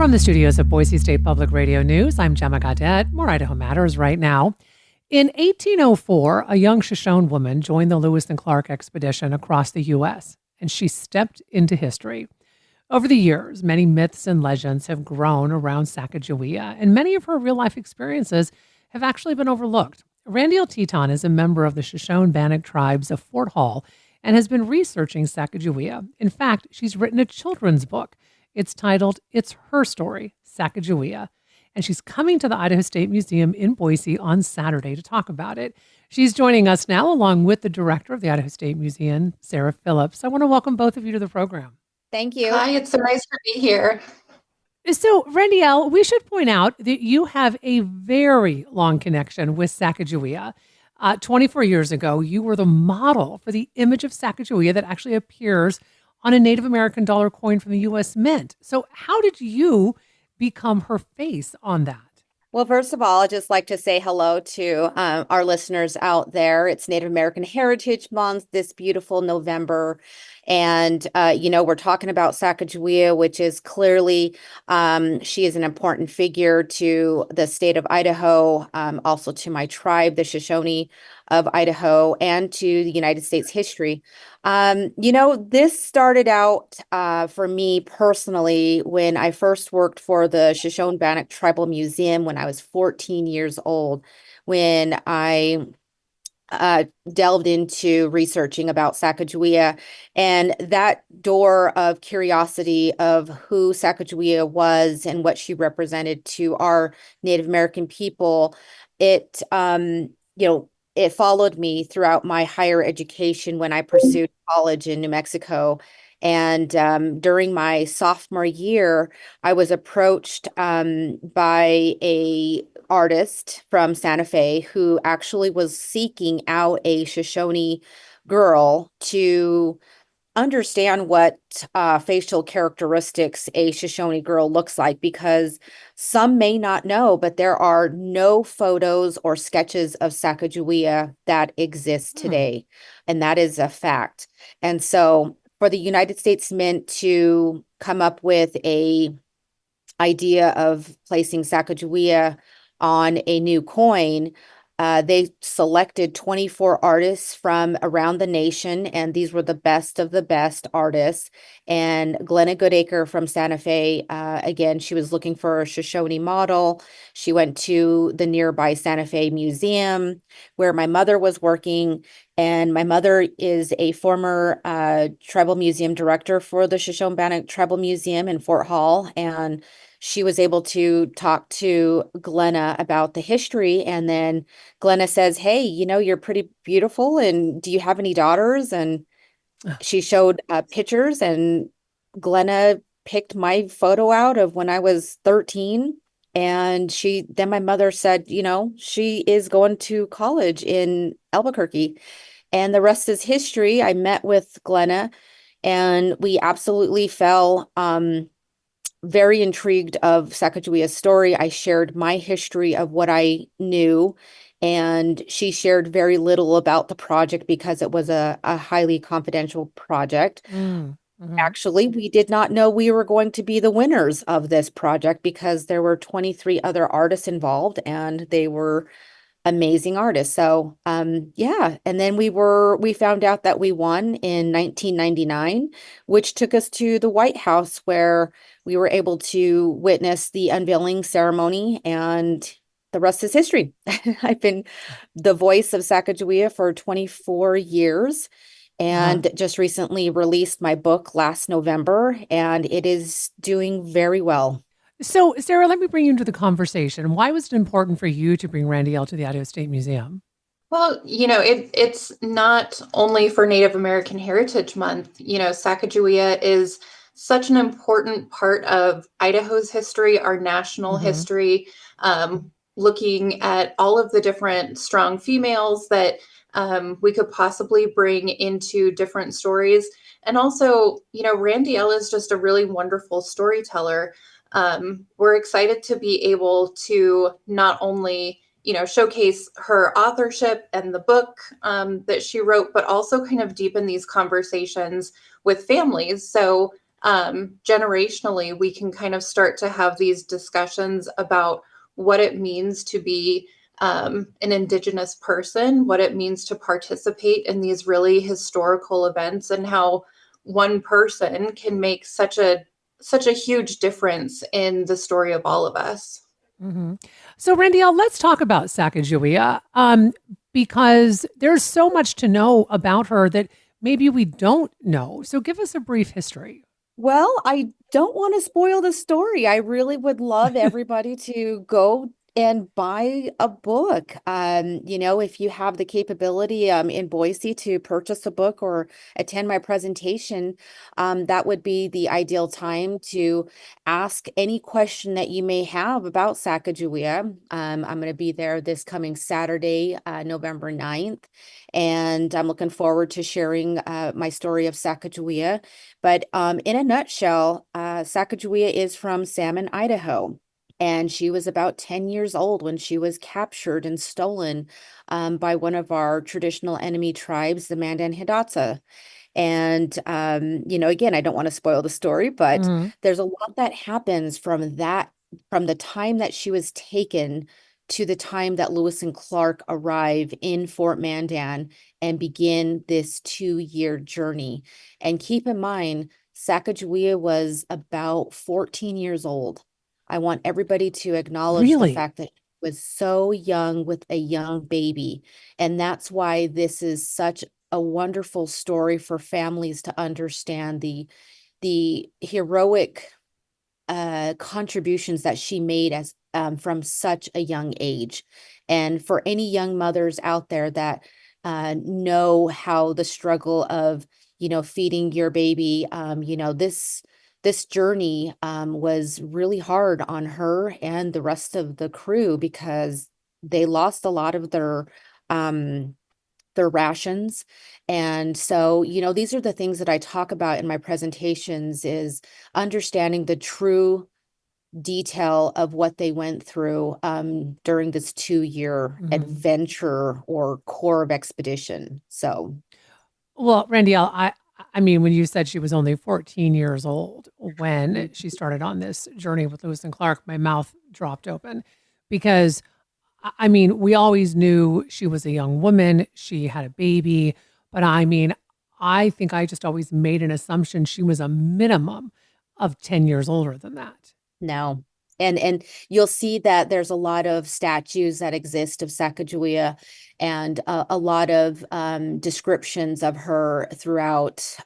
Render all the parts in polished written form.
From the studios of Boise State Public Radio News, I'm Gemma Gaudette. More Idaho Matters right now. In 1804, a young Shoshone woman joined the Lewis and Clark expedition across the U.S., and she stepped into history. Over the years, many myths and legends have grown around Sacajawea, and many of her real-life experiences have actually been overlooked. Randy L. Teton is a member of the Shoshone Bannock tribes of Fort Hall and has been researching Sacajawea. In fact, she's written a children's book. It's titled It's Her Story, Sacajawea, and she's coming to the Idaho State Museum in Boise on Saturday to talk about it. She's joining us now along with the director of the Idaho State Museum, Sarah Phillips. I want to welcome both of you to the program. Thank you. Hi, it's so nice to be here. So, Randy L., we should point out that you have a very long connection with Sacajawea. 24 years ago, you were the model for the image of Sacajawea that actually appears on a Native American dollar coin from the U.S. Mint. So how did you become her face on that? Well, first of all, I'd just like to say hello to our listeners out there. It's Native American Heritage Month this beautiful November. And, we're talking about Sacajawea, which is clearly, she is an important figure to the state of Idaho, also to my tribe, the Shoshone of Idaho, and to the United States history. This started out for me personally when I first worked for the Shoshone Bannock Tribal Museum when I was 14 years old, when I delved into researching about Sacajawea, and that door of curiosity of who Sacajawea was and what she represented to our Native American people, it followed me throughout my higher education when I pursued college in New Mexico. And during my sophomore year, I was approached by a artist from Santa Fe who actually was seeking out a Shoshone girl to understand what facial characteristics a Shoshone girl looks like, because some may not know, but there are no photos or sketches of Sacajawea that exist today. And that is a fact. And so for the United States Mint to come up with a idea of placing Sacajawea on a new coin, they selected 24 artists from around the nation, and these were the best of the best artists. And Glenna Goodacre from Santa Fe, again, she was looking for a Shoshone model. She went to the nearby Santa Fe Museum where my mother was working, and my mother is a former tribal museum director for the Shoshone Bannock Tribal Museum in Fort Hall, and she was able to talk to Glenna about the history. And then Glenna says, hey, you're pretty beautiful. And do you have any daughters? And she showed pictures, and Glenna picked my photo out of when I was 13. And then my mother said, she is going to college in Albuquerque. And the rest is history. I met with Glenna, and we absolutely fell very intrigued of Sacagawea's story. I shared my history of what I knew, and she shared very little about the project because it was a highly confidential project. Actually, we did not know we were going to be the winners of this project because there were 23 other artists involved, and they were amazing artists. So, and then we found out that we won in 1999, which took us to the White House, where we were able to witness the unveiling ceremony, and the rest is history. I've been the voice of Sacajawea for 24 years, and just recently released my book last November, and it is doing very well. So, Sarah, let me bring you into the conversation. Why was it important for you to bring Randy L. to the Idaho State Museum? Well, it's not only for Native American Heritage Month. Sacajawea is such an important part of Idaho's history, our national history, looking at all of the different strong females that we could possibly bring into different stories. And also, Randy L. is just a really wonderful storyteller. We're excited to be able to not only, showcase her authorship and the book that she wrote, but also kind of deepen these conversations with families. So generationally, we can kind of start to have these discussions about what it means to be an Indigenous person, what it means to participate in these really historical events, and how one person can make such a huge difference in the story of all of us. Mm-hmm. So, Randiel, let's talk about Sacajawea, because there's so much to know about her that maybe we don't know. So, give us a brief history. Well, I don't want to spoil the story. I really would love everybody to go and buy a book. If you have the capability in Boise to purchase a book or attend my presentation, that would be the ideal time to ask any question that you may have about Sacajawea. I'm going to be there this coming Saturday, November 9th, and I'm looking forward to sharing my story of Sacajawea. But in a nutshell, Sacajawea is from Salmon, Idaho. And she was about 10 years old when she was captured and stolen by one of our traditional enemy tribes, the Mandan Hidatsa. And, again, I don't want to spoil the story, but there's a lot that happens from the time that she was taken to the time that Lewis and Clark arrive in Fort Mandan and begin this 2-year journey. And keep in mind, Sacajawea was about 14 years old. I want everybody to acknowledge the fact that she was so young with a young baby. And that's why this is such a wonderful story for families to understand the heroic contributions that she made as from such a young age. And for any young mothers out there that know how the struggle of feeding your baby, this journey was really hard on her and the rest of the crew because they lost a lot of their rations. And so, these are the things that I talk about in my presentations, is understanding the true detail of what they went through during this 2-year adventure or Corps of Expedition. So, well, Randiel, I mean, when you said she was only 14 years old when she started on this journey with Lewis and Clark, my mouth dropped open because, I mean, we always knew she was a young woman. She had a baby. But I mean, I think I just always made an assumption she was a minimum of 10 years older than that. No. And you'll see that there's a lot of statues that exist of Sacajawea and a lot of descriptions of her throughout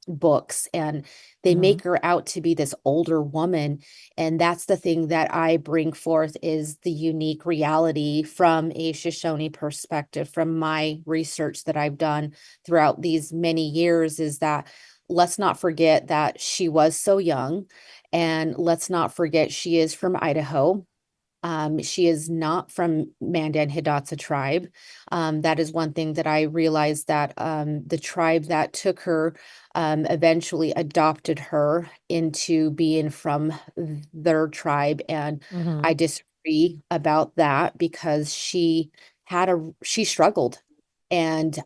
books. And they make her out to be this older woman. And that's the thing that I bring forth, is the unique reality from a Shoshone perspective, from my research that I've done throughout these many years, is that let's not forget that she was so young. And let's not forget, she is from Idaho. She is not from Mandan Hidatsa tribe. That is one thing that I realized, that the tribe that took her eventually adopted her into being from their tribe. And I disagree about that because she struggled. And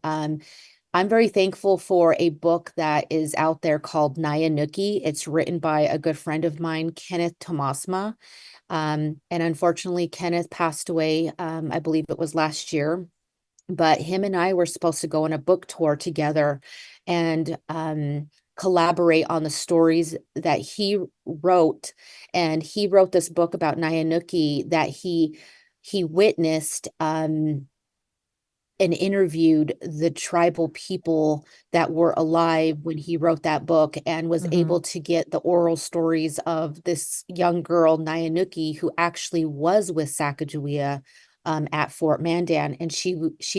I'm very thankful for a book that is out there called Nyanuki. It's written by a good friend of mine, Kenneth Tomasma. And unfortunately, Kenneth passed away, I believe it was last year. But him and I were supposed to go on a book tour together and collaborate on the stories that he wrote. And he wrote this book about Nyanuki that he witnessed and interviewed the tribal people that were alive when he wrote that book, and was able to get the oral stories of this young girl, Nyanuki, who actually was with Sacajawea at Fort Mandan, and she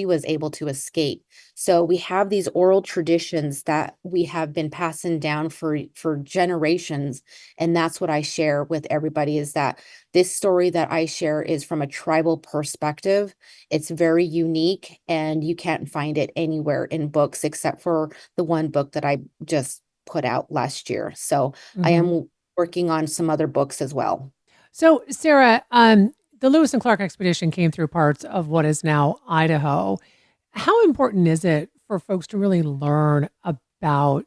was able to escape. So we have these oral traditions that we have been passing down for generations, and that's what I share with everybody, is that this story that I share is from a tribal perspective. It's very unique, and you can't find it anywhere in books except for the one book that I just put out last year. So I am working on some other books as well. So, Sarah, the Lewis and Clark expedition came through parts of what is now Idaho. How important is it for folks to really learn about,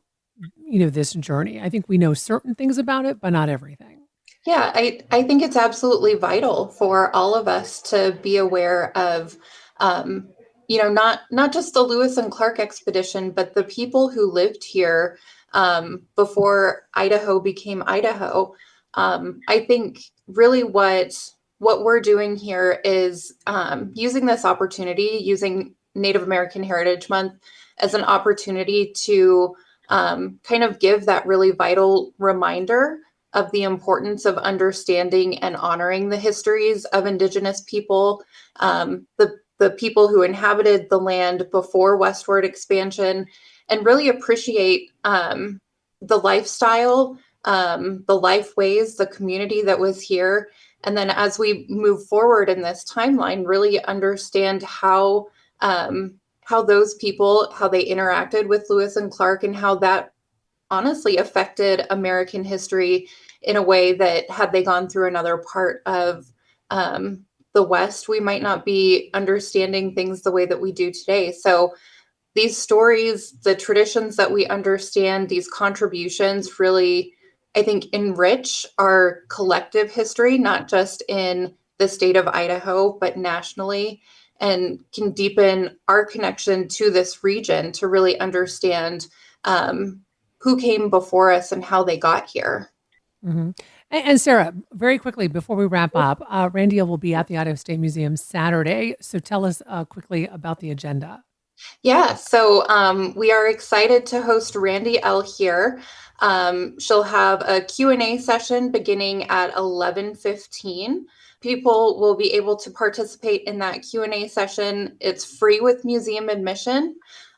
this journey? I think we know certain things about it, but not everything. Yeah, I think it's absolutely vital for all of us to be aware of, not just the Lewis and Clark expedition, but the people who lived here before Idaho became Idaho. I think really what we're doing here is using this opportunity, using Native American Heritage Month as an opportunity to kind of give that really vital reminder of the importance of understanding and honoring the histories of Indigenous people, the people who inhabited the land before westward expansion, and really appreciate the lifestyle, the life ways, the community that was here. And then as we move forward in this timeline, really understand how those people, how they interacted with Lewis and Clark, and how that honestly affected American history in a way that had they gone through another part of the West, we might not be understanding things the way that we do today. So these stories, the traditions that we understand, these contributions really, I think, enrich our collective history, not just in the state of Idaho, but nationally, and can deepen our connection to this region to really understand who came before us and how they got here. Mm-hmm. And Sarah, very quickly, before we wrap up, Randy will be at the Idaho State Museum Saturday. So tell us quickly about the agenda. Yeah, so we are excited to host Randy L. here. She'll have a Q&A session beginning at 11:15. People will be able to participate in that Q&A session. It's free with museum admission,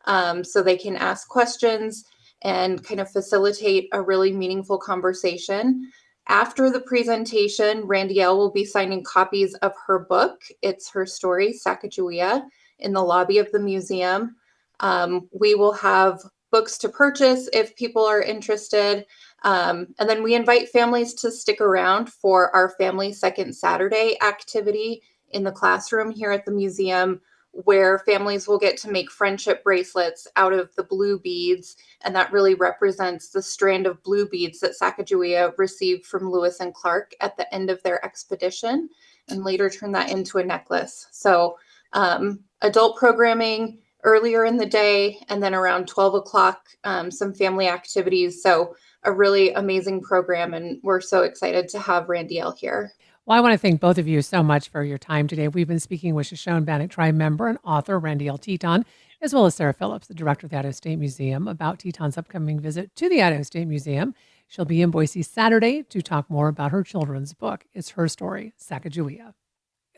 so they can ask questions and kind of facilitate a really meaningful conversation. After the presentation, Randy L. will be signing copies of her book. It's her story, Sacajawea, in the lobby of the museum. We will have books to purchase if people are interested. And then we invite families to stick around for our Family Second Saturday activity in the classroom here at the museum, where families will get to make friendship bracelets out of the blue beads. And that really represents the strand of blue beads that Sacajawea received from Lewis and Clark at the end of their expedition, and later turned that into a necklace. So adult programming earlier in the day, and then around 12 o'clock, some family activities. So a really amazing program, and we're so excited to have Randy L. here. Well, I want to thank both of you so much for your time today. We've been speaking with Shoshone Bannock Tribe member and author Randy L. Teton, as well as Sarah Phillips, the director of the Idaho State Museum, about Teton's upcoming visit to the Idaho State Museum. She'll be in Boise Saturday to talk more about her children's book. It's her story, Sacajawea.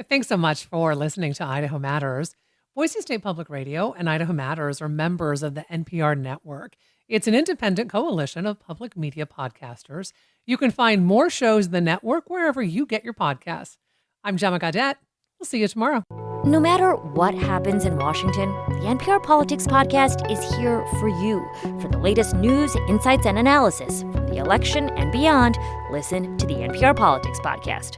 Thanks so much for listening to Idaho Matters. Boise State Public Radio and Idaho Matters are members of the NPR network. It's an independent coalition of public media podcasters. You can find more shows in the network wherever you get your podcasts. I'm Gemma Gaudette. We'll see you tomorrow. No matter what happens in Washington, the NPR Politics Podcast is here for you. For the latest news, insights, and analysis from the election and beyond, listen to the NPR Politics Podcast.